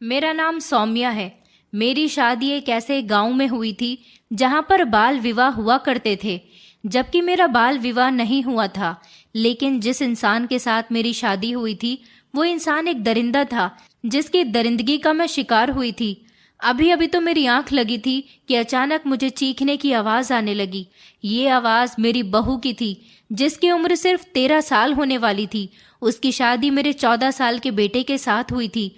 मेरा नाम सौम्या है। मेरी शादी एक ऐसे गांव में हुई थी जहां पर बाल विवाह हुआ करते थे, जबकि मेरा बाल विवाह नहीं हुआ था। लेकिन जिस इंसान के साथ मेरी शादी हुई थी वो इंसान एक दरिंदा था, जिसकी दरिंदगी का मैं शिकार हुई थी। अभी अभी तो मेरी आंख लगी थी कि अचानक मुझे चीखने की आवाज आने लगी। ये आवाज मेरी बहू की थी, जिसकी उम्र सिर्फ 13 साल होने वाली थी। उसकी शादी मेरे 14 साल के बेटे के साथ हुई थी।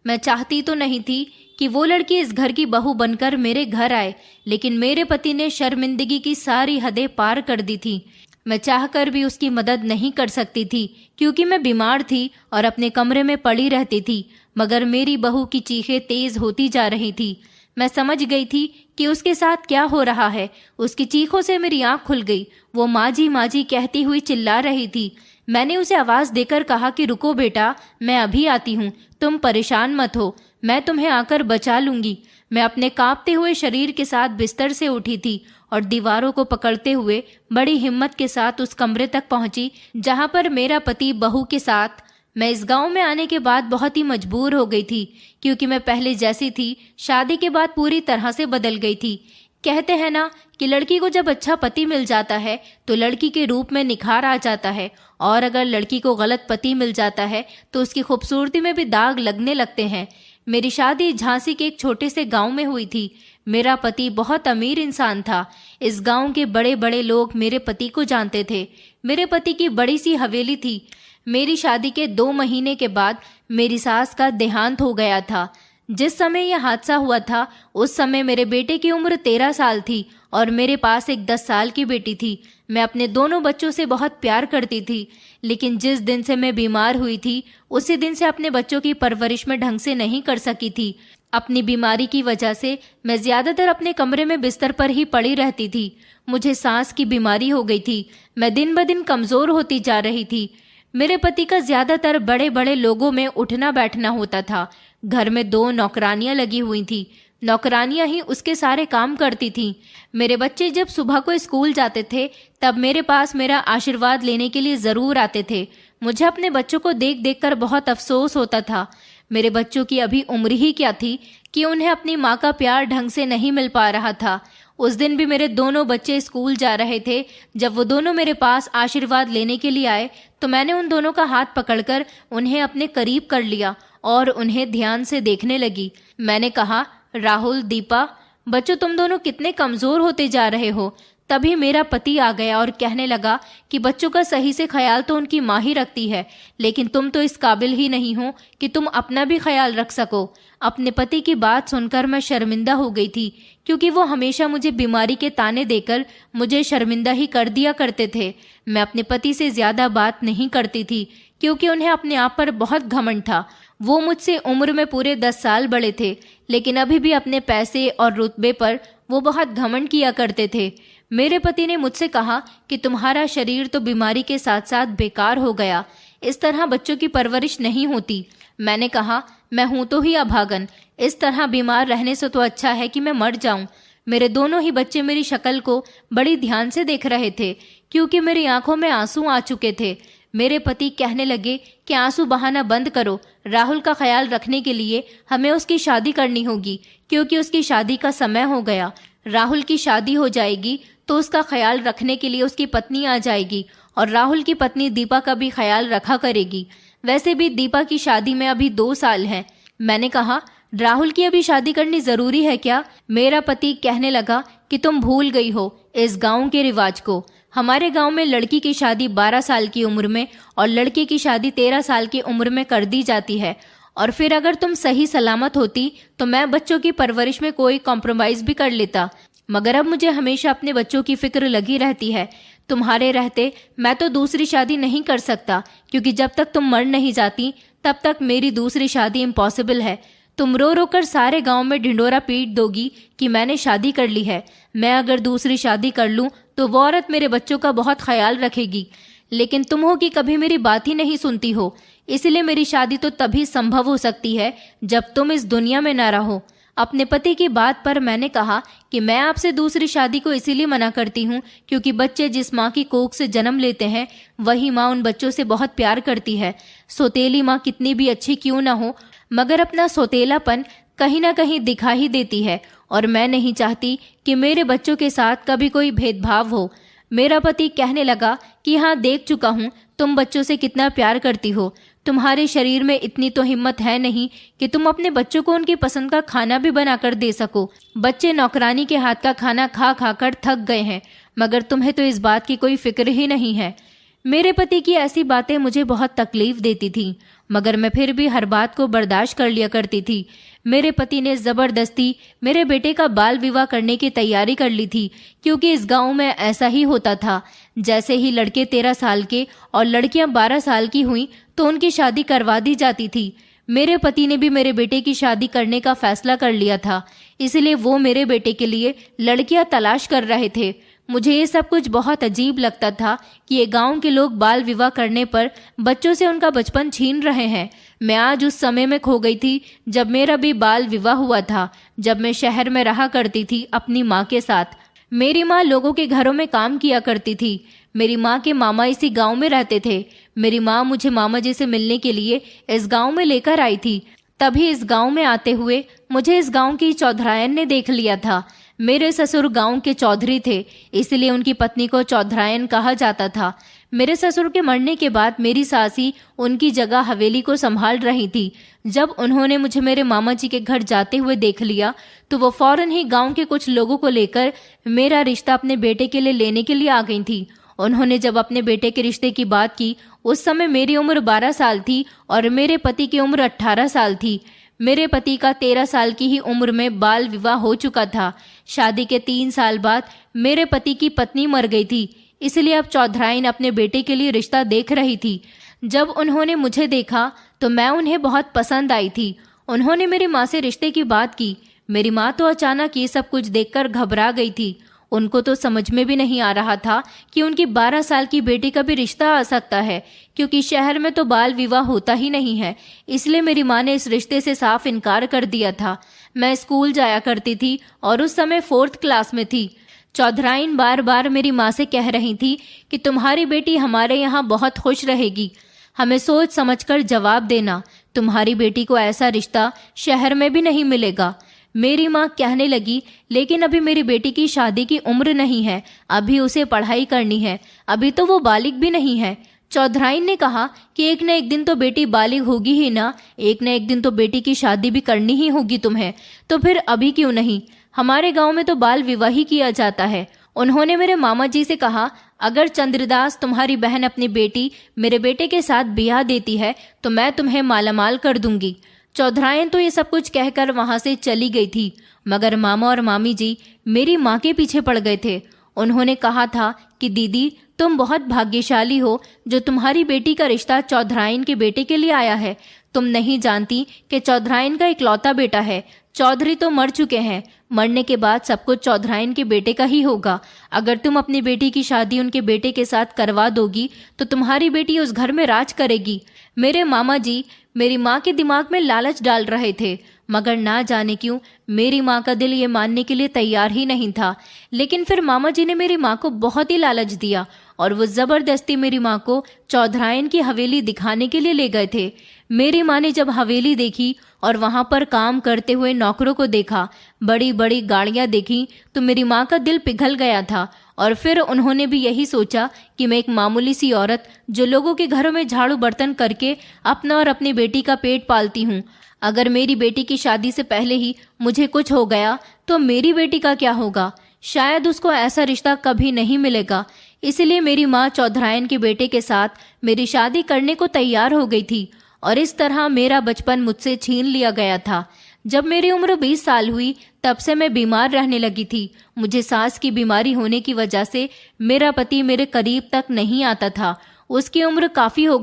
मैं चाहती तो नहीं थी कि वो लड़की इस घर की बहू बनकर मेरे घर आए, लेकिन मेरे पति ने शर्मिंदगी की सारी हदें पार कर दी थी। मैं चाहकर भी उसकी मदद नहीं कर सकती थी, क्योंकि मैं बीमार थी और अपने कमरे में पड़ी रहती थी। मगर मेरी बहू की चीखें तेज होती जा रही थी। मैं समझ गई थी कि उसके साथ क्या हो रहा है। उसकी चीखों से मेरी आंख खुल गई। वो माँ जी कहती हुई चिल्ला रही थी। मैंने उसे आवाज देकर कहा कि रुको बेटा, मैं अभी आती हूँ, तुम परेशान मत हो, मैं तुम्हें आकर बचा लूंगी। मैं अपने कांपते हुए शरीर के साथ बिस्तर से उठी थी और दीवारों को पकड़ते हुए बड़ी हिम्मत के साथ उस कमरे तक पहुंची जहां पर मेरा पति बहू के साथ। मैं इस गांव में आने के बाद बहुत ही मजबूर हो गई थी, क्योंकि मैं पहले जैसी थी शादी के बाद पूरी तरह से बदल गई थी। कहते हैं ना कि लड़की को जब अच्छा पति मिल जाता है तो लड़की के रूप में निखार आ जाता है, और अगर लड़की को गलत पति मिल जाता है तो उसकी खूबसूरती में भी दाग लगने लगते हैं। मेरी शादी झांसी के एक छोटे से गांव में हुई थी। मेरा पति बहुत अमीर इंसान था। इस गांव के बड़े बड़े लोग मेरे पति को जानते थे। मेरे पति की बड़ी सी हवेली थी। मेरी शादी के 2 महीने के बाद मेरी सास का देहांत हो गया था। जिस समय यह हादसा हुआ था उस समय मेरे बेटे की उम्र 13 साल थी और मेरे पास एक 10 साल की बेटी थी। मैं अपने दोनों बच्चों से बहुत प्यार करती थी, लेकिन जिस दिन से मैं बीमार हुई थी उसी दिन से अपने बच्चों की परवरिश में ढंग से नहीं कर सकी थी। अपनी बीमारी की वजह से मैं ज्यादातर अपने कमरे में बिस्तर पर ही पड़ी रहती थी। मुझे सांस की बीमारी हो गई थी। मैं दिन ब दिन कमजोर होती जा रही थी। मेरे पति का ज्यादातर बड़े बड़े लोगों में उठना बैठना होता था। घर में 2 नौकरानियां लगी हुई थी। नौकरानियां ही उसके सारे काम करती थीं। मेरे बच्चे जब सुबह को स्कूल जाते थे तब मेरे पास मेरा आशीर्वाद लेने के लिए जरूर आते थे। मुझे अपने बच्चों को देख देख कर बहुत अफसोस होता था। मेरे बच्चों की अभी उम्र ही क्या थी कि उन्हें अपनी माँ का प्यार ढंग से नहीं मिल पा रहा था। उस दिन भी मेरे दोनों बच्चे स्कूल जा रहे थे। जब वो दोनों मेरे पास आशीर्वाद लेने के लिए आए तो मैंने उन दोनों का हाथ पकड़कर उन्हें अपने करीब कर लिया और उन्हें ध्यान से देखने लगी। मैंने कहा, राहुल, दीपा, बच्चों तुम दोनों कितने कमजोर होते जा रहे हो। तभी मेरा पति आ गया और कहने लगा कि बच्चों का सही से ख्याल तो उनकी माँ ही रखती है, लेकिन तुम तो इस काबिल ही नहीं हो कि तुम अपना भी ख्याल रख सको। अपने पति की बात सुनकर मैं शर्मिंदा हो गई थी, क्योंकि वो हमेशा मुझे बीमारी के ताने देकर मुझे शर्मिंदा ही कर दिया करते थे। मैं अपने पति से ज्यादा बात नहीं करती थी, क्योंकि उन्हें अपने आप पर बहुत घमंड था। वो मुझसे उम्र में पूरे 10 साल बड़े थे, लेकिन अभी भी अपने पैसे और रुतबे पर वो बहुत घमंड किया करते थे। मेरे पति ने मुझसे कहा कि तुम्हारा शरीर तो बीमारी के साथ साथ बेकार हो गया, इस तरह बच्चों की परवरिश नहीं होती। मैंने कहा, मैं हूं तो ही अभागन, इस तरह बीमार रहने से तो अच्छा है कि मैं मर जाऊं। मेरे दोनों ही बच्चे मेरी शक्ल को बड़ी ध्यान से देख रहे थे, क्योंकि मेरी आंखों में आंसू आ चुके थे। मेरे पति कहने लगे कि आंसू बहाना बंद करो, राहुल का ख्याल रखने के लिए हमें उसकी शादी करनी होगी, क्योंकि उसकी शादी का समय हो गया। राहुल की शादी हो जाएगी तो उसका ख्याल रखने के लिए उसकी पत्नी आ जाएगी, और राहुल की पत्नी दीपा का भी ख्याल रखा करेगी। वैसे भी दीपा की शादी में अभी 2 साल हैं। मैंने कहा, राहुल की अभी शादी करनी जरूरी है क्या? मेरा पति कहने लगा कि तुम भूल गई हो इस गांव के रिवाज को। हमारे गांव में लड़की की शादी 12 साल की उम्र में और लड़के की शादी 13 साल की उम्र में कर दी जाती है, और फिर अगर तुम सही सलामत होती तो मैं बच्चों की परवरिश में कोई कॉम्प्रोमाइज भी कर लेता, मगर अब मुझे हमेशा अपने बच्चों की फिक्र लगी रहती है। तुम्हारे रहते मैं तो दूसरी शादी नहीं कर सकता, क्योंकि जब तक तुम मर नहीं जाती तब तक मेरी दूसरी शादी इम्पॉसिबल है। तुम रो रो कर सारे गांव में ढिंडोरा पीट दोगी कि मैंने शादी कर ली है। मैं अगर दूसरी शादी कर लूं तो वो औरत मेरे बच्चों का बहुत ख्याल रखेगी, लेकिन तुम हो कि कभी मेरी बात ही नहीं सुनती हो। इसलिए मेरी शादी तो तभी संभव हो सकती है जब तुम इस दुनिया में न रहो। अपने पति की बात पर मैंने कहा कि मैं आपसे दूसरी शादी को इसीलिए मना करती हूँ क्योंकि बच्चे जिस माँ की कोख से जन्म लेते हैं वही माँ उन बच्चों से बहुत प्यार करती है। सौतेली माँ कितनी भी अच्छी क्यों ना हो, मगर अपना सौतेलापन कहीं ना कहीं दिखा ही देती है और मैं नहीं चाहती कि मेरे बच्चों के साथ कभी कोई भेदभाव हो। मेरा पति कहने लगा कि हाँ, देख चुका हूँ तुम बच्चों से कितना प्यार करती हो। तुम्हारे शरीर में इतनी तो हिम्मत है नहीं कि तुम अपने बच्चों को उनकी पसंद का खाना भी बनाकर दे सको। बच्चे नौकरानी के हाथ का खाना खा खा कर थक गए हैं, मगर तुम्हें तो इस बात की कोई फिक्र ही नहीं है। मेरे पति की ऐसी बातें मुझे बहुत तकलीफ देती थीं, मगर मैं फिर भी हर बात को बर्दाश्त कर लिया करती थी। मेरे पति ने जबरदस्ती मेरे बेटे का बाल विवाह करने की तैयारी कर ली थी, क्योंकि इस गांव में ऐसा ही होता था। जैसे ही लड़के 13 साल के और लड़कियां 12 साल की हुई तो उनकी शादी करवा दी जाती थी। मेरे पति ने भी मेरे बेटे की शादी करने का फैसला कर लिया था, इसलिए वो मेरे बेटे के लिए लड़कियां तलाश कर रहे थे। मुझे ये सब कुछ बहुत अजीब लगता था कि ये गांव के लोग बाल विवाह करने पर बच्चों से उनका बचपन छीन रहे हैं। मैं आज उस समय में खो गई थी जब मेरा भी बाल विवाह हुआ था, जब मैं शहर में रहा करती थी अपनी माँ के साथ। मेरी माँ लोगों के घरों में काम किया करती थी। मेरी माँ के मामा इसी गांव में रहते थे। मेरी माँ मुझे मामा जी से मिलने के लिए इस गांव में लेकर आई थी। तभी इस गांव में आते हुए मुझे इस गांव की चौधरायन ने देख लिया था। मेरे ससुर गांव के चौधरी थे, इसलिए उनकी पत्नी को चौधरायन कहा जाता था। मेरे ससुर के मरने के बाद मेरी सासी उनकी जगह हवेली को संभाल रही थी। जब उन्होंने मुझे मेरे मामा जी के घर जाते हुए देख लिया तो वो फौरन ही गांव के कुछ लोगों को लेकर मेरा रिश्ता अपने बेटे के लिए लेने के लिए आ गई थी। उन्होंने जब अपने बेटे के रिश्ते की बात की, उस समय मेरी उम्र 12 साल थी और मेरे पति की उम्र 18 साल थी। मेरे पति का 13 साल की ही उम्र में बाल विवाह हो चुका था। शादी के 3 साल बाद मेरे पति की पत्नी मर गई थी, इसलिए अब चौधराइन अपने बेटे के लिए रिश्ता देख रही थी। जब उन्होंने मुझे देखा तो मैं उन्हें बहुत पसंद आई थी। उन्होंने मेरी माँ से रिश्ते की बात की। मेरी माँ तो अचानक ये सब कुछ देखकर घबरा गई थी। उनको तो समझ में भी नहीं आ रहा था कि उनकी 12 साल की बेटी का भी रिश्ता आ सकता है, क्योंकि शहर में तो बाल विवाह होता ही नहीं है। इसलिए मेरी माँ ने इस रिश्ते से साफ इनकार कर दिया था। मैं स्कूल जाया करती थी और उस समय 4th क्लास में थी। चौधराइन बार बार मेरी माँ से कह रही थी कि तुम्हारी बेटी हमारे यहाँ बहुत खुश रहेगी, हमें सोच समझकर जवाब देना, तुम्हारी बेटी को ऐसा रिश्ता शहर में भी नहीं मिलेगा। मेरी माँ कहने लगी, लेकिन अभी मेरी बेटी की शादी की उम्र नहीं है, अभी उसे पढ़ाई करनी है, अभी तो वो बालिग भी नहीं है। चौधराइन ने कहा कि एक न एक दिन तो बेटी बालिग होगी ही ना, एक न एक दिन तो बेटी की शादी भी करनी ही होगी तुम्हें, तो फिर अभी क्यों नहीं? हमारे गांव में तो बाल विवाह ही किया जाता है। उन्होंने मेरे मामा जी से कहा, अगर चंद्रदास तुम्हारी बहन अपनी बेटी मेरे बेटे के साथ ब्याह देती है तो मैं तुम्हें मालामाल कर दूंगी। चौधराइन तो ये सब कुछ कहकर वहां से चली गई थी, मगर मामा और मामी जी मेरी माँ के पीछे पड़ गए थे। उन्होंने कहा था कि दीदी, तुम बहुत भाग्यशाली हो जो तुम्हारी बेटी का रिश्ता चौधराइन के बेटे के लिए आया है। तुम नहीं जानती कि चौधराइन का इकलौता बेटा है। चौधरी तो मर चुके हैं, मरने के बाद सब कुछ चौधराइन के बेटे का ही होगा। अगर तुम अपनी बेटी की शादी उनके बेटे के साथ करवा दोगी तो तुम्हारी बेटी उस घर में राज करेगी। मेरे मामा जी मेरी माँ के दिमाग में लालच डाल रहे थे, मगर ना जाने क्यों मेरी माँ का दिल ये मानने के लिए तैयार ही नहीं था। लेकिन फिर मामा जी ने मेरी माँ को बहुत ही लालच दिया और वो जबरदस्ती मेरी माँ को चौधराइन की हवेली दिखाने के लिए ले गए थे। मेरी माँ ने जब हवेली देखी और वहां पर काम करते हुए नौकरों को देखा, बड़ी बड़ी गाड़ियां देखी, तो मेरी माँ का दिल पिघल गया था। और फिर उन्होंने भी यही सोचा कि मैं एक मामूली सी औरत जो लोगों के घरों में झाड़ू बर्तन करके अपना और अपनी बेटी का पेट पालती हूँ, अगर मेरी बेटी की शादी से पहले ही मुझे कुछ हो गया तो मेरी बेटी का क्या होगा? शायद उसको ऐसा रिश्ता कभी नहीं मिलेगा। इसलिए मेरी माँ चौधराइन के बेटे के साथ मेरी शादी करने को तैयार हो गई थी और इस तरह मेरा बचपन मुझसे छीन लिया गया था। जब मेरी उम्र 20 साल हुई तब से मैं बीमार रहने लगी थी। मुझे सांस की बीमारी होने की वजह से मेरा पति मेरे करीब तक नहीं आता था। उसकी उम्र काफ़ी हो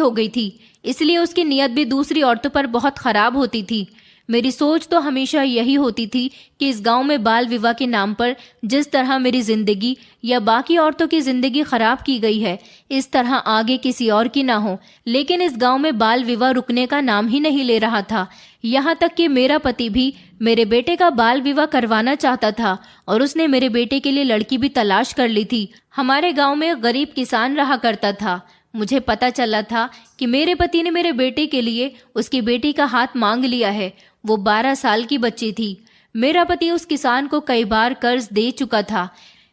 गई थी, इसलिए उसकी नीयत भी दूसरी औरतों पर बहुत खराब होती थी। मेरी सोच तो हमेशा यही होती थी कि इस गांव में बाल विवाह के नाम पर जिस तरह मेरी जिंदगी या बाकी औरतों की जिंदगी खराब की गई है, इस तरह आगे किसी और की ना हो। लेकिन इस गांव में बाल विवाह रुकने का नाम ही नहीं ले रहा था। यहाँ तक कि मेरा पति भी मेरे बेटे का बाल विवाह करवाना चाहता था और उसने मेरे बेटे के लिए लड़की भी तलाश कर ली थी। हमारे गाँव में गरीब किसान रहा करता था। मुझे पता चला था कि मेरे पति ने मेरे बेटे के लिए उसकी बेटी का हाथ मांग लिया है। वो 12 साल की बच्ची थी। मेरा पति उस किसान को कई बार कर्ज दे चुका था,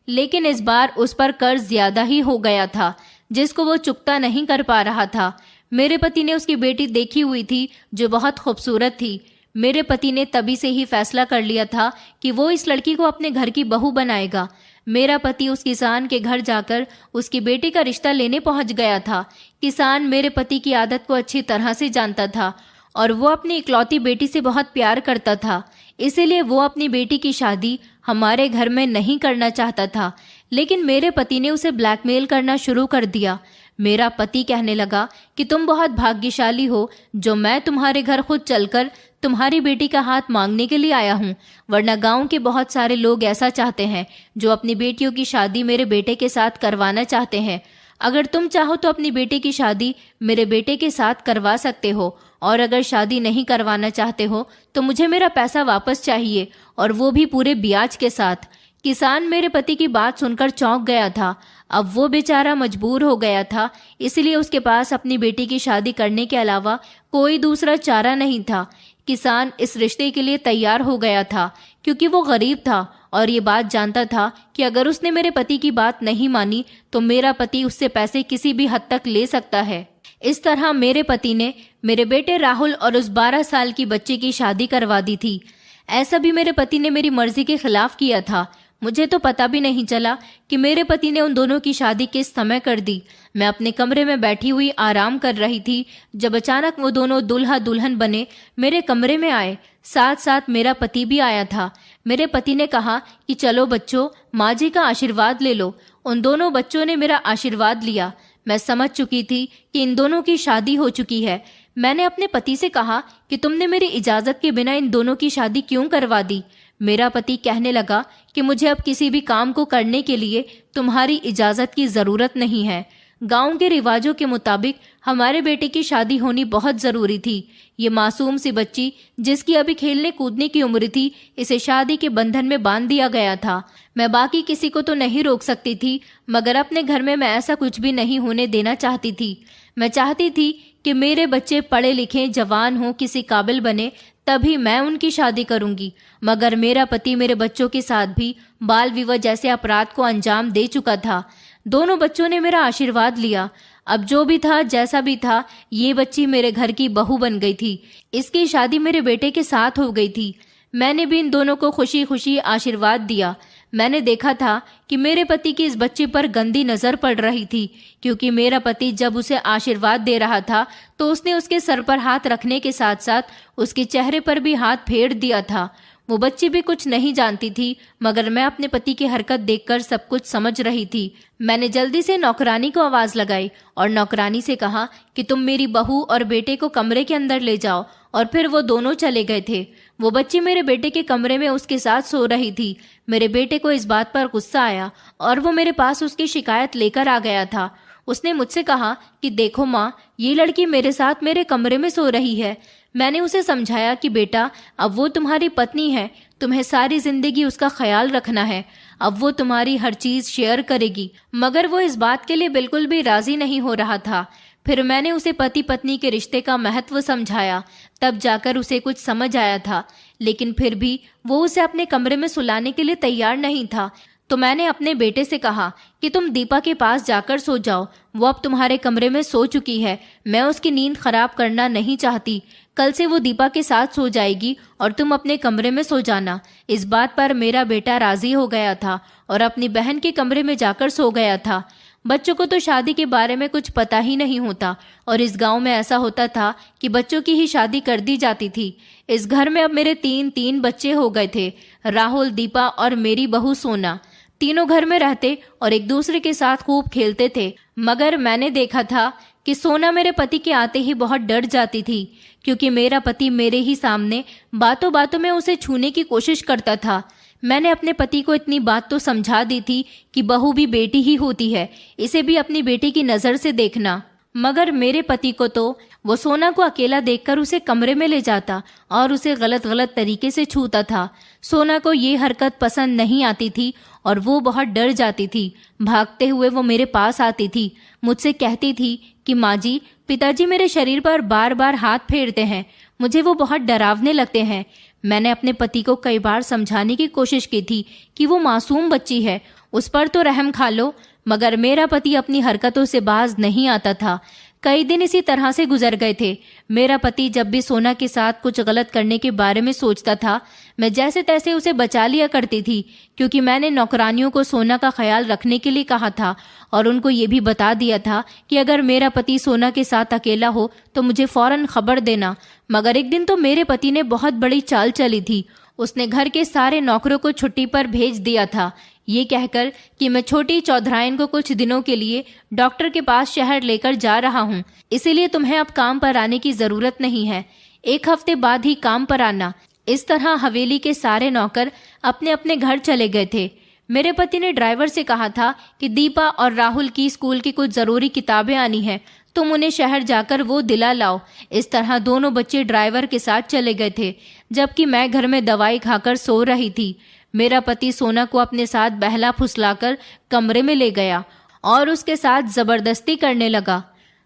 लेकिन इस बार उस पर कर्ज ज्यादा ही हो गया था, जिसको वो चुकता नहीं कर पा रहा था। मेरे पति ने उसकी बेटी देखी हुई थी जो बहुत खूबसूरत थी। मेरे पति ने तभी से ही फैसला कर लिया था कि वो इस लड़की को अपने घर की बहू बनाएगा। मेरा पति उस किसान के घर जाकर उसकी बेटी का रिश्ता लेने पहुंच गया था। किसान मेरे पति की आदत को अच्छी तरह से जानता था और वो अपनी इकलौती बेटी से बहुत प्यार करता था। इसीलिए वो अपनी बेटी की शादी हमारे घर में नहीं करना चाहता था, लेकिन मेरे पति ने उसे ब्लैकमेल करना शुरू कर दिया। मेरा पति कहने लगा कि तुम बहुत भाग्यशाली हो जो मैं तुम्हारे घर खुद चलकर तुम्हारी बेटी का हाथ मांगने के लिए आया हूँ, वरना गांव के बहुत सारे लोग ऐसा चाहते हैं जो अपनी बेटियों की शादी मेरे बेटे के साथ करवाना चाहते हैं। अगर तुम चाहो तो अपनी बेटे की शादी मेरे बेटे के साथ करवा सकते हो, और अगर शादी नहीं करवाना चाहते हो तो मुझे मेरा पैसा वापस चाहिए, और वो भी पूरे ब्याज के साथ। किसान मेरे पति की बात सुनकर चौंक गया था। अब वो बेचारा मजबूर हो गया था, इसलिए उसके पास अपनी बेटी की शादी करने के अलावा कोई दूसरा चारा नहीं था। किसान इस रिश्ते के लिए तैयार हो गया था क्योंकि वो गरीब था और ये बात जानता था कि अगर उसने मेरे पति की बात नहीं मानी तो मेरा पति उससे पैसे किसी भी हद तक ले सकता है। इस तरह मेरे पति ने मेरे बेटे राहुल और उस 12 साल की बच्ची की शादी करवा दी थी। ऐसा भी मेरे पति ने मेरी मर्जी के खिलाफ किया था। मुझे तो पता भी नहीं चला कि मेरे पति ने उन दोनों की शादी किस समय कर दी। मैं अपने कमरे में बैठी हुई आराम कर रही थी जब अचानक वो दोनों दुल्हा दुल्हन बने मेरे कमरे में आए। साथ साथ मेरा पति भी आया था। मेरे पति ने कहा कि चलो बच्चों, माँ जी का आशीर्वाद ले लो। उन दोनों बच्चों ने मेरा आशीर्वाद लिया। मैं समझ चुकी थी कि इन दोनों की शादी हो चुकी है। मैंने अपने पति से कहा कि तुमने मेरी इजाजत के बिना इन दोनों की शादी क्यों करवा दी। मेरा पति कहने लगा कि मुझे अब किसी भी काम को करने के लिए तुम्हारी इजाजत की जरूरत नहीं है। गांव के रिवाजों के मुताबिक हमारे बेटे की शादी होनी बहुत जरूरी थी। ये मासूम सी बच्ची जिसकी अभी खेलने कूदने की उम्र थी, इसे शादी के बंधन में बांध दिया गया था। मैं बाकी किसी को तो नहीं रोक सकती थी, मगर अपने घर में मैं ऐसा कुछ भी नहीं होने देना चाहती थी। मैं चाहती थी कि मेरे बच्चे पढ़े लिखे, जवान हों, किसी काबिल बने, तभी मैं उनकी शादी करूंगी। मगर मेरा पति मेरे बच्चों के साथ भी बाल विवाह जैसे अपराध को अंजाम दे चुका था। दोनों बच्चों ने मेरा आशीर्वाद लिया। अब जो भी था, जैसा भी था, ये बच्ची मेरे घर की बहू बन गई थी। इसकी शादी मेरे बेटे के साथ हो गई थी। मैंने भी इन दोनों को खुशी खुशी आशीर्वाद दिया। मैंने देखा था कि मेरे पति की इस बच्चे पर गंदी नजर पड़ रही थी, क्योंकि मेरा पति जब उसे आशीर्वाद दे रहा था तो उसने उसके सर पर हाथ रखने के साथ साथ उसके चेहरे पर भी हाथ फेर दिया था। वो बच्ची भी कुछ नहीं जानती थी, मगर मैं अपने पति की हरकत देखकर सब कुछ समझ रही थी। मैंने जल्दी से नौकरानी को आवाज लगाई और नौकरानी से कहा कि तुम मेरी बहू और बेटे को कमरे के अंदर ले जाओ, और फिर वो दोनों चले गए थे। वो बच्ची मेरे बेटे के कमरे में उसके साथ सो रही थी। मेरे बेटे को इस बात पर गुस्सा आया और वो मेरे पास उसकी शिकायत लेकर आ गया था। उसने मुझसे कहा कि देखो माँ, ये लड़की मेरे साथ मेरे कमरे में सो रही है। मैंने उसे समझाया कि बेटा, अब वो तुम्हारी पत्नी है, तुम्हें सारी जिंदगी उसका ख्याल रखना है। अब वो तुम्हारी हर चीज शेयर करेगी। मगर वो इस बात के लिए बिल्कुल भी राजी नहीं हो रहा था। फिर मैंने उसे पति पत्नी के रिश्ते का महत्व समझाया, तब जाकर उसे कुछ समझ आया था। लेकिन फिर भी वो उसे अपने कमरे में सुलाने के लिए तैयार नहीं था। तो मैंने अपने बेटे से कहा कि तुम दीपा के पास जाकर सो जाओ, वो अब तुम्हारे कमरे में सो चुकी है। मैं उसकी नींद खराब करना नहीं चाहती। कल से वो दीपा के साथ सो जाएगी और तुम अपने कमरे में सो जाना। इस बात पर मेरा बेटा राजी हो गया था और अपनी बहन के कमरे में जाकर सो गया था। बच्चों को तो शादी के बारे में कुछ पता ही नहीं होता, और इस गांव में ऐसा होता था कि बच्चों की ही शादी कर दी जाती थी। इस घर में अब मेरे तीन बच्चे हो गए थे, राहुल, दीपा और मेरी बहू सोना। तीनों घर में रहते और एक दूसरे के साथ खूब खेलते थे। मगर मैंने देखा था कि सोना मेरे पति के आते ही बहुत डर जाती थी, क्योंकि मेरा पति मेरे ही सामने बातों बातों में उसे छूने की कोशिश करता था। मैंने अपने पति को इतनी बात तो समझा दी थी कि बहू भी बेटी ही होती है, इसे भी अपनी बेटी की नजर से देखना। मगर मेरे पति को तो वो सोना को अकेला देखकर उसे कमरे में ले जाता और उसे गलत गलत तरीके से छूता था। सोना को ये हरकत पसंद नहीं आती थी और वो बहुत डर जाती थी। भागते हुए वो मेरे पास आती थी, मुझसे कहती थी कि माँ जी, पिताजी मेरे शरीर पर बार बार हाथ फेरते हैं, मुझे वो बहुत डरावने लगते हैं। मैंने अपने पति को कई बार समझाने की कोशिश की थी कि वो मासूम बच्ची है, उस पर तो रहम खा लो, मगर मेरा पति अपनी हरकतों से बाज नहीं आता था। कई दिन इसी तरह से गुजर गए थे। मेरा पति जब भी सोना के साथ कुछ गलत करने के बारे में सोचता था, मैं जैसे तैसे उसे बचा लिया करती थी, क्योंकि मैंने नौकरानियों को सोना का ख्याल रखने के लिए कहा था और उनको ये भी बता दिया था कि अगर मेरा पति सोना के साथ अकेला हो तो मुझे फौरन खबर देना। मगर एक दिन तो मेरे पति ने बहुत बड़ी चाल चली थी। उसने घर के सारे नौकरों को छुट्टी पर भेज दिया था, ये कहकर कि मैं छोटी चौधराइन को कुछ दिनों के लिए डॉक्टर के पास शहर लेकर जा रहा हूँ, इसीलिए तुम्हें अब काम पर आने की जरूरत नहीं है, 1 हफ्ते बाद ही काम पर आना। इस तरह हवेली के सारे नौकर अपने अपने घर चले गए थे। मेरे पति ने ड्राइवर से कहा था कि दीपा और राहुल की स्कूल की कुछ जरूरी किताबें आनी हैं, तुम उन्हें शहर जाकर वो दिला लाओ। इस तरह दोनों बच्चे ड्राइवर के साथ चले गए थे, जबकि मैं घर में दवाई खाकर सो रही थी। मेरा पति सोना को अपने साथ बहला फुसलाकर कमरे में ले गया और उसके साथ जबरदस्ती करने लगा।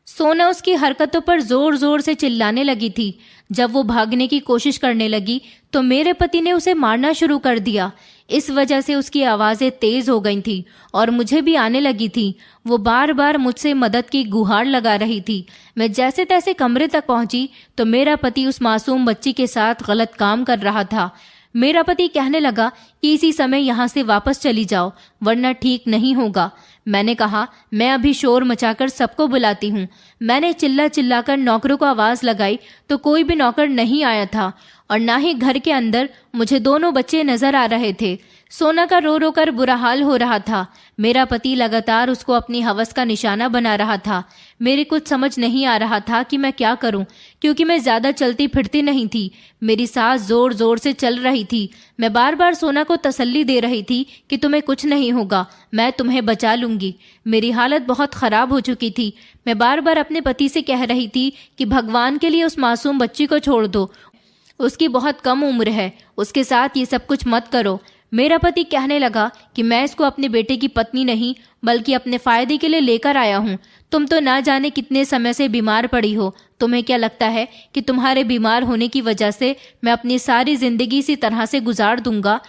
सोना उसकी हरकतों पर जोर जोर से चिल्लाने लगी थी। जब वो भागने की कोशिश करने लगी तो मेरे पति ने उसे मारना शुरू कर दिया। इस वजह से उसकी आवाजें तेज हो गई थी और मुझे भी आने लगी थी। वो बार बार मुझसे मदद की गुहार लगा रही थी। मैं जैसे तैसे कमरे तक पहुंची तो मेरा पति उस मासूम बच्ची के साथ गलत काम कर रहा था। मेरा पति कहने लगा कि इसी समय यहाँ से वापस चली जाओ, वरना ठीक नहीं होगा। मैंने कहा, मैं अभी शोर मचाकर सबको बुलाती हूँ। मैंने चिल्ला चिल्लाकर नौकरों को आवाज लगाई तो कोई भी नौकर नहीं आया था और ना ही घर के अंदर मुझे दोनों बच्चे नजर आ रहे थे। सोना का रो रो कर बुरा हाल हो रहा था। मेरा पति लगातार उसको अपनी हवस का निशाना बना रहा था। मेरे कुछ समझ नहीं आ रहा था कि मैं क्या करूं, क्योंकि मैं ज्यादा चलती फिरती नहीं थी। मेरी सांस जोर जोर से चल रही थी। मैं बार बार सोना को तसल्ली दे रही थी कि तुम्हें कुछ नहीं होगा, मैं तुम्हें बचा लूंगी। मेरी हालत बहुत खराब हो चुकी थी। मैं बार बार अपने पति से कह रही थी कि भगवान के लिए उस मासूम बच्ची को छोड़ दो, उसकी बहुत कम उम्र है, उसके साथ ये सब कुछ मत करो। मेरा पति कहने लगा कि मैं इसको अपने बेटे की पत्नी नहीं बल्कि अपने फायदे के लिए लेकर आया हूँ। तुम तो ना जाने कितने समय से बीमार पड़ी हो। तुम्हें क्या लगता है कि तुम्हारे बीमार होने की वजह से मैं अपनी सारी जिंदगी इसी तरह से गुजार दूंगा?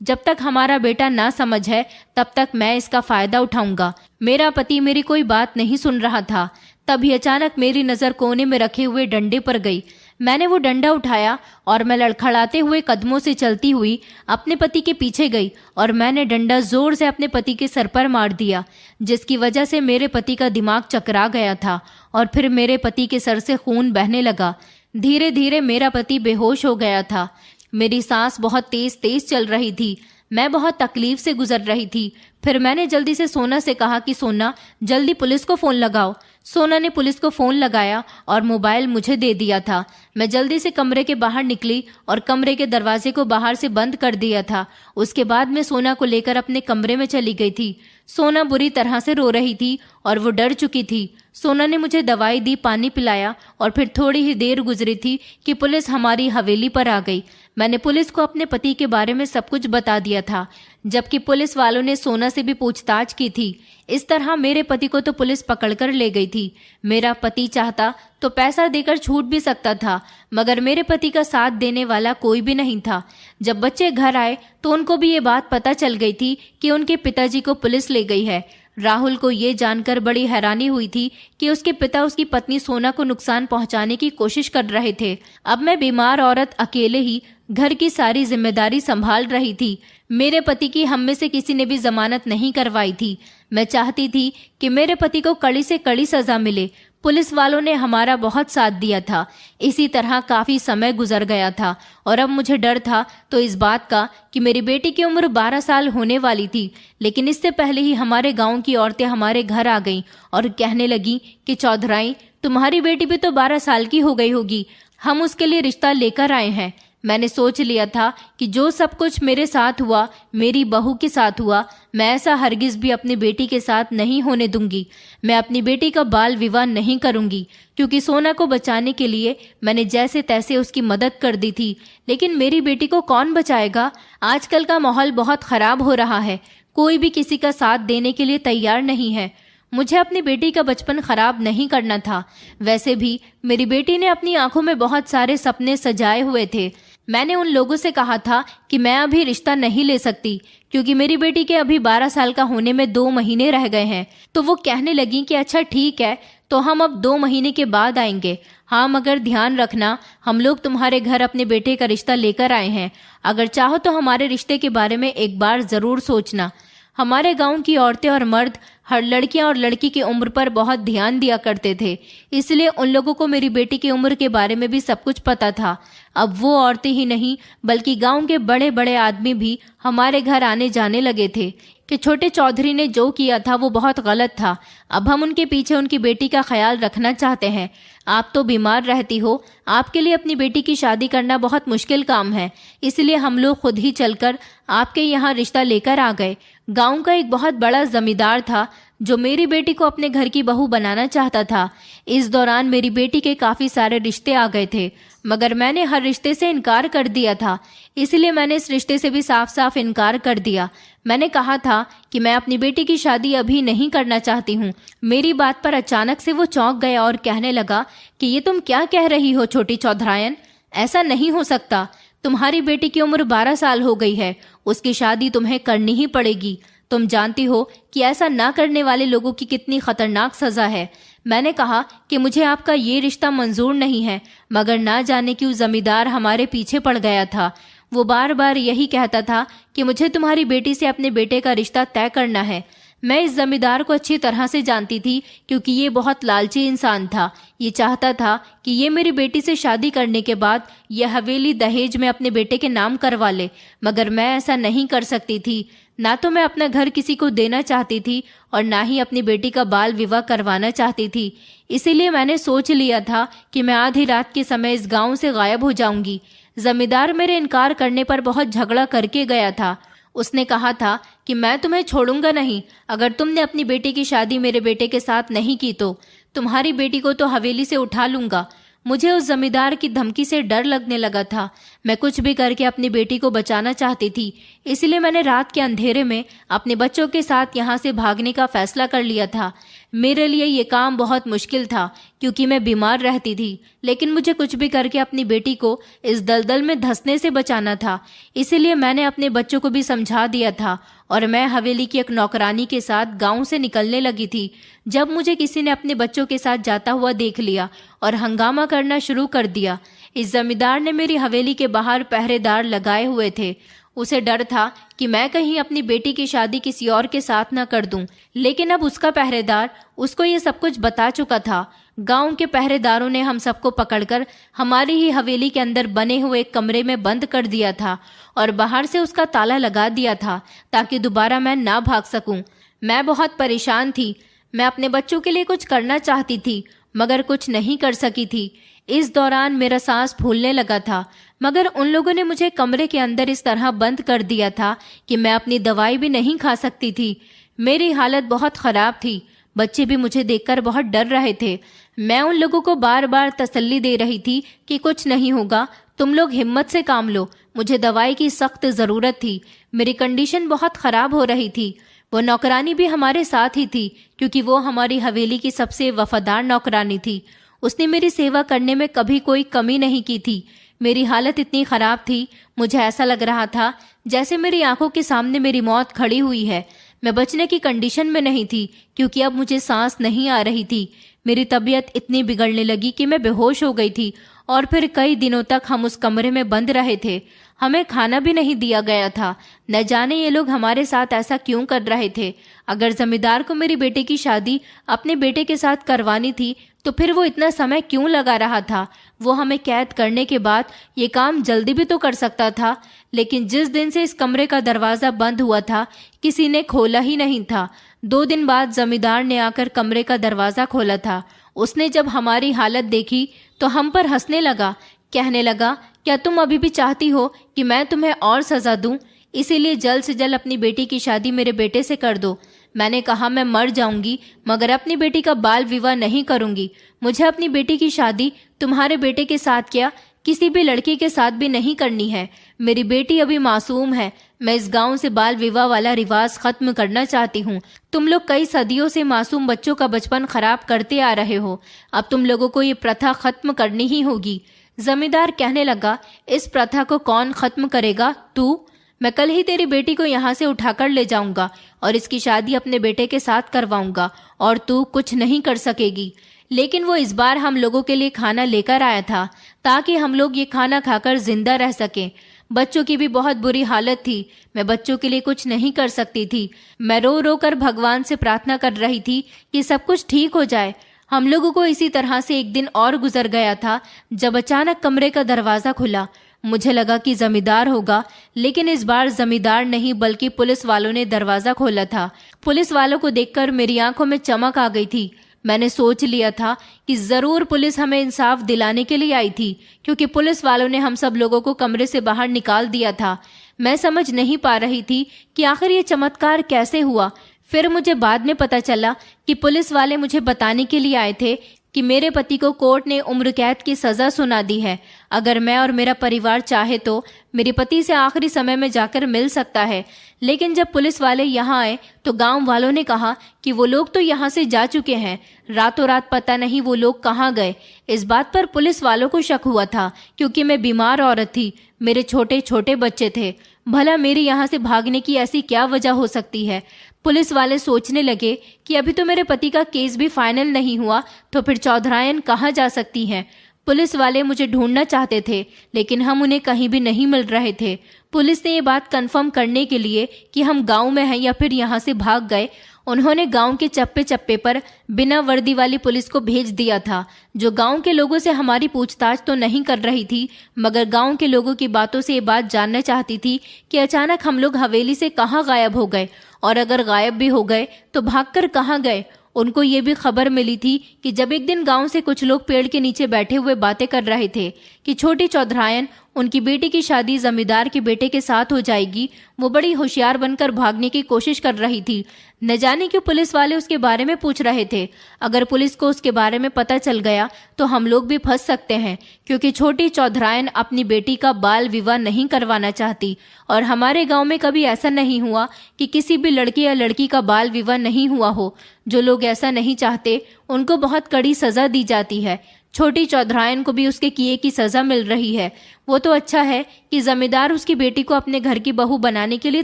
जब तक हमारा बेटा ना समझ है तब तक मैं इसका फायदा उठाऊंगा। मेरा पति मेरी कोई बात नहीं सुन रहा था। तभी अचानक मेरी नजर कोने में रखे हुए डंडे पर गई। मैंने वो डंडा उठाया और मैं लड़खड़ाते हुए कदमों से चलती हुई अपने पति के पीछे गई और मैंने डंडा जोर से अपने पति के सर पर मार दिया, जिसकी वजह से मेरे पति का दिमाग चकरा गया था और फिर मेरे पति के सर से खून बहने लगा। धीरे धीरे मेरा पति बेहोश हो गया था। मेरी सांस बहुत तेज तेज चल रही थी। मैं बहुत तकलीफ से गुजर रही थी। फिर मैंने जल्दी से सोना से कहा कि सोना, जल्दी पुलिस को फोन लगाओ। सोना ने पुलिस को फोन लगाया और मोबाइल मुझे दे दिया था। मैं जल्दी से कमरे के बाहर निकली और कमरे के दरवाजे को बाहर से बंद कर दिया था। उसके बाद मैं सोना को लेकर अपने कमरे में चली गई थी। सोना बुरी तरह से रो रही थी और वो डर चुकी थी। सोना ने मुझे दवाई दी, पानी पिलाया और फिर थोड़ी ही देर गुजरी थी कि पुलिस हमारी हवेली पर आ गई। मैंने पुलिस को अपने पति के बारे में सब कुछ बता दिया था, जबकि पुलिस वालों ने सोना से भी पूछताछ की थी। इस तरह मेरे पति को तो पुलिस पकड़कर ले गई थी। मेरा पति चाहता तो पैसा देकर छूट भी सकता था, मगर मेरे पति का साथ देने वाला कोई भी नहीं था। जब बच्चे घर आए तो उनको भी ये बात पता चल गई थी कि उनके पिताजी को पुलिस ले गई है। राहुल को ये जानकर बड़ी हैरानी हुई थी कि उसके पिता उसकी पत्नी सोना को नुकसान पहुंचाने की कोशिश कर रहे थे। अब मैं बीमार औरत अकेले ही घर की सारी जिम्मेदारी संभाल रही थी। मेरे पति की हम में से किसी ने भी जमानत नहीं करवाई थी। मैं चाहती थी कि मेरे पति को कड़ी से कड़ी सजा मिले। पुलिस वालों ने हमारा बहुत साथ दिया था। इसी तरह काफी समय गुजर गया था और अब मुझे डर था तो इस बात का कि मेरी बेटी की उम्र 12 साल होने वाली थी। लेकिन इससे पहले ही हमारे गांव की औरतें हमारे घर आ गईं और कहने लगी कि चौधराई, तुम्हारी बेटी भी तो 12 साल की हो गई होगी, हम उसके लिए रिश्ता लेकर आए हैं। मैंने सोच लिया था कि जो सब कुछ मेरे साथ हुआ, मेरी बहू के साथ हुआ, मैं ऐसा हरगिज भी अपनी बेटी के साथ नहीं होने दूंगी। मैं अपनी बेटी का बाल विवाह नहीं करूंगी, क्योंकि सोना को बचाने के लिए मैंने जैसे तैसे उसकी मदद कर दी थी। लेकिन मेरी बेटी को कौन बचाएगा? आजकल का माहौल बहुत खराब हो रहा है, कोई भी किसी का साथ देने के लिए तैयार नहीं है। मुझे अपनी बेटी का बचपन खराब नहीं करना था। वैसे भी मेरी बेटी ने अपनी आंखों में बहुत सारे सपने सजाए हुए थे। मैंने उन लोगों से कहा था कि मैं अभी रिश्ता नहीं ले सकती, क्योंकि मेरी बेटी के अभी 12 साल का होने में 2 महीने रह गए हैं। तो वो कहने लगी कि अच्छा ठीक है, तो हम अब 2 महीने के बाद आएंगे। हाँ, मगर ध्यान रखना, हम लोग तुम्हारे घर अपने बेटे का रिश्ता लेकर आए हैं। अगर चाहो तो हमारे रिश्ते के बारे में एक बार जरूर सोचना। हमारे गांव की औरतें और मर्द हर लड़कियां और लड़की की उम्र पर बहुत ध्यान दिया करते थे, इसलिए उन लोगों को मेरी बेटी की उम्र के बारे में भी सब कुछ पता था। अब वो औरतें ही नहीं, बल्कि गांव के बड़े बड़े आदमी भी हमारे घर आने जाने लगे थे कि छोटे चौधरी ने जो किया था वो बहुत गलत था। अब हम उनके पीछे उनकी बेटी का ख्याल रखना चाहते हैं। आप तो बीमार रहती हो, आपके लिए अपनी बेटी की शादी करना बहुत मुश्किल काम है, इसलिए हम लोग खुद ही चलकर आपके यहाँ रिश्ता लेकर आ गए। गांव का एक बहुत बड़ा जमींदार था जो मेरी बेटी को अपने घर की बहू बनाना चाहता था। इस दौरान मेरी बेटी के काफी सारे रिश्ते आ गए थे, मगर मैंने हर रिश्ते से इनकार कर दिया था। इसलिए मैंने इस रिश्ते से भी साफ साफ इनकार कर दिया। मैंने कहा था कि मैं अपनी बेटी की शादी अभी नहीं करना चाहती हूँ। मेरी बात पर अचानक से वो चौंक गया और कहने लगा कि ये तुम क्या कह रही हो छोटी चौधरायन, ऐसा नहीं हो सकता। तुम्हारी बेटी की उम्र 12 साल हो गई है, उसकी शादी तुम्हें करनी ही पड़ेगी। तुम जानती हो कि ऐसा ना करने वाले लोगों की कितनी खतरनाक सजा है। मैंने कहा कि मुझे आपका ये रिश्ता मंजूर नहीं है, मगर ना जाने क्यों जमींदार हमारे पीछे पड़ गया था। वो बार बार यही कहता था कि मुझे तुम्हारी बेटी से अपने बेटे का रिश्ता तय करना है। मैं इस जमींदार को अच्छी तरह से जानती थी, क्योंकि ये बहुत लालची इंसान था। ये चाहता था कि ये मेरी बेटी से शादी करने के बाद यह हवेली दहेज में अपने बेटे के नाम करवा ले, मगर मैं ऐसा नहीं कर सकती थी। ना तो मैं अपना घर किसी को देना चाहती थी और ना ही अपनी बेटी का बाल विवाह करवाना चाहती थी। इसीलिए मैंने सोच लिया था कि मैं आधी रात के समय इस गांव से गायब हो जाऊंगी। जमींदार मेरे इनकार करने पर बहुत झगड़ा करके गया था। उसने कहा था कि मैं तुम्हें छोड़ूंगा नहीं, अगर तुमने अपनी बेटी की शादी मेरे बेटे के साथ नहीं की तो तुम्हारी बेटी को तो हवेली से उठा लूंगा। मुझे उस जमींदार की धमकी से डर लगने लगा था। मैं कुछ भी करके अपनी बेटी को बचाना चाहती थी, इसलिए मैंने रात के अंधेरे में अपने बच्चों के साथ यहाँ से भागने का फैसला कर लिया था। मेरे लिए ये काम बहुत मुश्किल था, क्योंकि मैं बीमार रहती थी, लेकिन मुझे कुछ भी करके अपनी बेटी को इस दलदल में धंसने से बचाना था। इसीलिए मैंने अपने बच्चों को भी समझा दिया था और मैं हवेली की एक नौकरानी के साथ गांव से निकलने लगी थी। जब मुझे किसी ने अपने बच्चों के साथ जाता हुआ देख लिया और हंगामा करना शुरू कर दिया। इस जमींदार ने मेरी हवेली के बाहर पहरेदार लगाए हुए थे। उसे डर था कि मैं कहीं अपनी बेटी की शादी किसी और के साथ न कर दूं, लेकिन अब उसका पहरेदार उसको ये सब कुछ बता चुका था। गांव के पहरेदारों ने हम सबको पकड़कर हमारी ही हवेली के अंदर बने हुए एक कमरे में बंद कर दिया था और बाहर से उसका ताला लगा दिया था, ताकि दोबारा मैं ना भाग सकूं। मैं बहुत परेशान थी। मैं अपने बच्चों के लिए कुछ करना चाहती थी, मगर कुछ नहीं कर सकी थी। इस दौरान मेरा सांस फूलने लगा था, मगर उन लोगों ने मुझे कमरे के अंदर इस तरह बंद कर दिया था कि मैं अपनी दवाई भी नहीं खा सकती थी। मेरी हालत बहुत खराब थी। बच्चे भी मुझे देखकर बहुत डर रहे थे। मैं उन लोगों को बार बार तसल्ली दे रही थी कि कुछ नहीं होगा, तुम लोग हिम्मत से काम लो। मुझे दवाई की सख्त ज़रूरत थी। मेरी कंडीशन बहुत ख़राब हो रही थी। वो नौकरानी भी हमारे साथ ही थी, क्योंकि वो हमारी हवेली की सबसे वफादार नौकरानी थी। उसने मेरी सेवा करने में कभी कोई कमी नहीं की थी। मेरी हालत इतनी ख़राब थी, मुझे ऐसा लग रहा था जैसे मेरी आंखों के सामने मेरी मौत खड़ी हुई है। मैं बचने की कंडीशन में नहीं थी, क्योंकि अब मुझे सांस नहीं आ रही थी। मेरी तबीयत इतनी बिगड़ने लगी कि मैं बेहोश हो गई थी और फिर कई दिनों तक हम उस कमरे में बंद रहे थे। हमें खाना भी नहीं दिया गया था। न जाने ये लोग हमारे साथ ऐसा क्यों कर रहे थे। अगर जमींदार को मेरी बेटे की शादी अपने बेटे के साथ करवानी थी तो फिर वो इतना समय क्यों लगा रहा था। वो हमें कैद करने के बाद ये काम जल्दी भी तो कर सकता था, लेकिन जिस दिन से इस कमरे का दरवाज़ा बंद हुआ था किसी ने खोला ही नहीं था। 2 दिन बाद जमींदार ने आकर कमरे का दरवाज़ा खोला था। उसने जब हमारी हालत देखी तो हम पर हंसने लगा, कहने लगा, क्या तुम अभी भी चाहती हो कि मैं तुम्हें और सजा दूं? इसीलिए जल्द से जल्द अपनी बेटी की शादी मेरे बेटे से कर दो। मैंने कहा, मैं मर जाऊंगी मगर अपनी बेटी का बाल विवाह नहीं करूंगी। मुझे अपनी बेटी की शादी तुम्हारे बेटे के साथ क्या, किसी भी लड़की के साथ भी नहीं करनी है। मेरी बेटी अभी मासूम है। मैं इस गांव से बाल विवाह वाला रिवाज खत्म करना चाहती हूँ। तुम लोग कई सदियों से मासूम बच्चों का बचपन खराब करते आ रहे हो। अब तुम लोगों को ये प्रथा खत्म करनी ही होगी। जमींदार कहने लगा, इस प्रथा को कौन खत्म करेगा? तू। मैं कल ही तेरी बेटी को यहाँ से उठाकर ले जाऊंगा और इसकी शादी अपने बेटे के साथ करवाऊंगा और तू कुछ नहीं कर सकेगी। लेकिन वो इस बार हम लोगों के लिए खाना लेकर आया था ताकि हम लोग ये खाना खाकर जिंदा रह सकें। बच्चों की भी बहुत बुरी हालत थी। मैं बच्चों के लिए कुछ नहीं कर सकती थी। मैं रो रो कर भगवान से प्रार्थना कर रही थी कि सब कुछ ठीक हो जाए। हम लोगों को इसी तरह से एक दिन और गुजर गया था जब अचानक कमरे का दरवाजा खुला। मुझे लगा कि जमींदार होगा, लेकिन इस बार जमींदार नहीं बल्कि पुलिस वालों ने दरवाजा खोला था। पुलिस वालों को देखकर मेरी आंखों में चमक आ गई थी। मैंने सोच लिया था कि जरूर पुलिस हमें इंसाफ दिलाने के लिए आई थी, क्योंकि पुलिस वालों ने हम सब लोगों को कमरे से बाहर निकाल दिया था। मैं समझ नहीं पा रही थी कि आखिर ये चमत्कार कैसे हुआ। फिर मुझे बाद में पता चला कि पुलिस वाले मुझे बताने के लिए आए थे कि मेरे पति को कोर्ट ने उम्र कैद की सजा सुना दी है। अगर मैं और मेरा परिवार चाहे तो मेरे पति से आखिरी समय में जाकर मिल सकता है। लेकिन जब पुलिस वाले यहाँ आए तो गांव वालों ने कहा कि वो लोग तो यहाँ से जा चुके हैं। रातों रात पता नहीं वो लोग कहाँ गए। इस बात पर पुलिस वालों को शक हुआ था, क्योंकि मैं बीमार औरत थी, मेरे छोटे छोटे बच्चे थे। भला मेरे यहाँ से भागने की ऐसी क्या वजह हो सकती है? पुलिस वाले सोचने लगे कि अभी तो मेरे पति का केस भी फाइनल नहीं हुआ, तो फिर चौधरायन कहाँ जा सकती हैं? पुलिस वाले मुझे ढूंढना चाहते थे, लेकिन हम उन्हें कहीं भी नहीं मिल रहे थे। पुलिस ने ये बात कंफर्म करने के लिए कि हम गांव में हैं या फिर यहाँ से भाग गए, उन्होंने गांव के चप्पे चप्पे पर बिना वर्दी वाली पुलिस को भेज दिया था, जो गांव के लोगों से हमारी पूछताछ तो नहीं कर रही थी, मगर गांव के लोगों की बातों से ये बात जानना चाहती थी कि अचानक हम लोग हवेली से कहाँ गायब हो गए, और अगर गायब भी हो गए तो भागकर कहाँ गए। उनको ये भी खबर मिली थी कि जब एक दिन गांव से कुछ लोग पेड़ के नीचे बैठे हुए बातें कर रहे थे कि छोटी चौधरायन, उनकी बेटी की शादी जमींदार के बेटे के साथ हो जाएगी, वो बड़ी होशियार बनकर भागने की कोशिश कर रही थी। न जाने क्यों पुलिस वाले उसके बारे में पूछ रहे थे। अगर पुलिस को उसके बारे में पता चल गया तो हम लोग भी फंस सकते हैं, क्योंकि छोटी चौधरायन अपनी बेटी का बाल विवाह नहीं करवाना चाहती, और हमारे गांव में कभी ऐसा नहीं हुआ कि किसी भी लड़के या लड़की का बाल विवाह नहीं हुआ हो। जो लोग ऐसा नहीं चाहते उनको बहुत कड़ी सजा दी जाती है। छोटी चौधरायन को भी उसके किए की सजा मिल रही है। वो तो अच्छा है कि जमींदार उसकी बेटी को अपने घर की बहू बनाने के लिए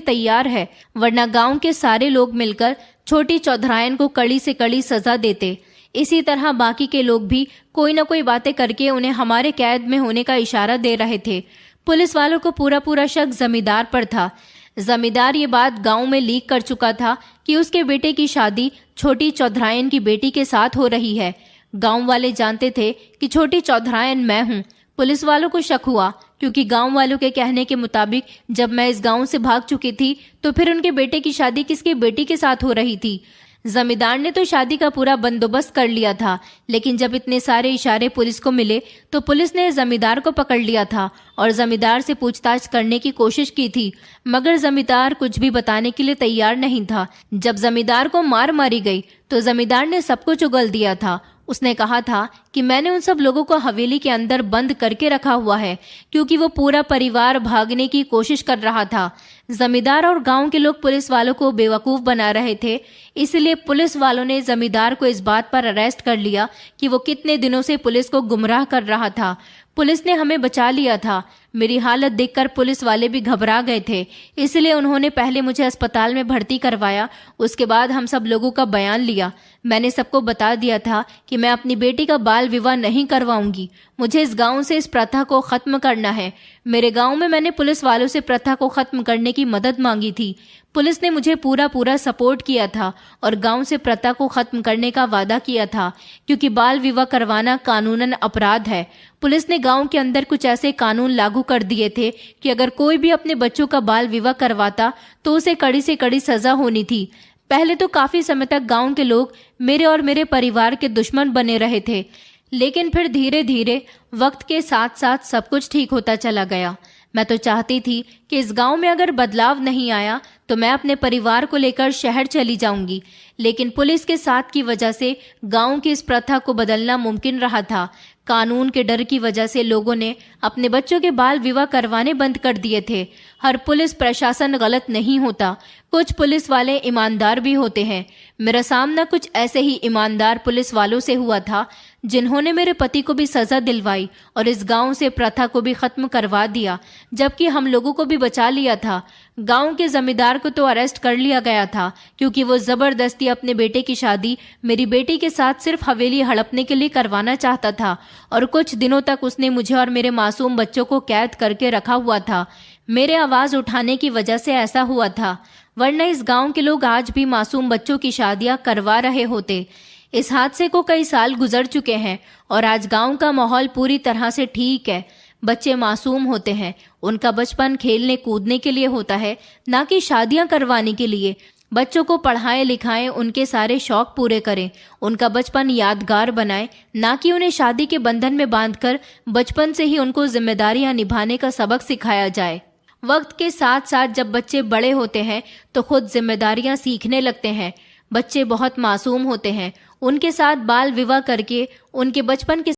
तैयार है, वरना गांव के सारे लोग मिलकर छोटी चौधरायन को कड़ी से कड़ी सजा देते। इसी तरह बाकी के लोग भी कोई न कोई बातें करके उन्हें हमारे कैद में होने का इशारा दे रहे थे। पुलिस वालों को पूरा पूरा शक जमींदार पर था। जमींदार ये बात गांव में लीक कर चुका था कि उसके बेटे की शादी छोटी चौधरायन की बेटी के साथ हो रही है। गांव वाले जानते थे कि छोटी चौधरायन मैं हूं। पुलिस वालों को शक हुआ, क्योंकि गांव वालों के कहने के मुताबिक जब मैं इस गांव से भाग चुकी थी तो फिर उनके बेटे की शादी किसकी बेटी के साथ हो रही थी। जमींदार ने तो शादी का पूरा बंदोबस्त कर लिया था, लेकिन जब इतने सारे इशारे पुलिस को मिले तो पुलिस ने जमींदार को पकड़ लिया था और जमींदार से पूछताछ करने की कोशिश की थी, मगर जमींदार कुछ भी बताने के लिए तैयार नहीं था। जब जमींदार को मार मारी गई तो जमींदार ने सब कुछ उगल दिया था। उसने कहा था कि मैंने उन सब लोगों को हवेली के अंदर बंद करके रखा हुआ है, क्योंकि वो पूरा परिवार भागने की कोशिश कर रहा था। जमींदार और गांव के लोग पुलिस वालों को बेवकूफ बना रहे थे, इसलिए पुलिस वालों ने जमींदार को इस बात पर अरेस्ट कर लिया कि वो कितने दिनों से पुलिस को गुमराह कर रहा था। पुलिस ने हमें बचा लिया था। मेरी हालत देखकर पुलिस वाले भी घबरा गए थे, इसलिए उन्होंने पहले मुझे अस्पताल में भर्ती करवाया। उसके बाद हम सब लोगों का बयान लिया। मैंने सबको बता दिया था कि मैं अपनी बेटी का बाल विवाह नहीं करवाऊंगी। मुझे इस गांव से इस प्रथा को खत्म करना है। मेरे गांव में मैंने पुलिस वालों से प्रथा को खत्म करने की मदद मांगी थी। पुलिस ने मुझे पूरा पूरा सपोर्ट किया था और गांव से प्रथा को खत्म करने का वादा किया था, क्योंकि बाल विवाह करवाना कानूनन अपराध है। पुलिस ने गांव के अंदर कुछ ऐसे कानून लागू कर दिए थे कि अगर कोई भी अपने बच्चों का बाल विवाह करवाता तो उसे कड़ी से कड़ी सजा होनी थी। पहले तो काफी समय तक गांव के लोग मेरे और मेरे परिवार के दुश्मन बने रहे थे, लेकिन फिर धीरे धीरे वक्त के साथ साथ सब कुछ ठीक होता चला गया। मैं तो चाहती थी कि इस गांव में अगर बदलाव नहीं आया तो मैं अपने परिवार को लेकर शहर चली जाऊंगी, लेकिन पुलिस के साथ की वजह से गांव की इस प्रथा को बदलना मुमकिन रहा था। कानून के डर की वजह से लोगों ने अपने बच्चों के बाल विवाह करवाने बंद कर दिए थे। हर पुलिस प्रशासन गलत नहीं होता, कुछ पुलिस वाले ईमानदार भी होते हैं। मेरा सामना कुछ ऐसे ही ईमानदार पुलिस वालों से हुआ था जिन्होंने मेरे पति को भी सजा दिलवाई और इस गांव से प्रथा को भी खत्म करवा दिया, जबकि हम लोगों को भी बचा लिया था। गांव के जमींदार को तो अरेस्ट कर लिया गया था क्योंकि वो जबरदस्ती अपने बेटे की शादी मेरी बेटी के साथ सिर्फ हवेली हड़पने के लिए करवाना चाहता था, और कुछ दिनों तक उसने मुझे और मेरे मासूम बच्चों को कैद करके रखा हुआ था। मेरे आवाज उठाने की वजह से ऐसा हुआ था, वरना इस गांव के लोग आज भी मासूम बच्चों की शादियां करवा रहे होते। इस हादसे को कई साल गुजर चुके हैं और आज गांव का माहौल पूरी तरह से ठीक है। बच्चे मासूम होते हैं, उनका बचपन खेलने कूदने के लिए होता है, ना कि शादियां करवाने के लिए। बच्चों को पढ़ाएं लिखाएं, उनके सारे शौक पूरे करें, उनका बचपन यादगार बनाएं, ना कि उन्हें शादी के बंधन में बांधकर बचपन से ही उनको जिम्मेदारियां निभाने का सबक सिखाया जाए। वक्त के साथ साथ जब बच्चे बड़े होते हैं तो खुद जिम्मेदारियां सीखने लगते हैं। बच्चे बहुत मासूम होते हैं, उनके साथ बाल विवाह करके उनके बचपन के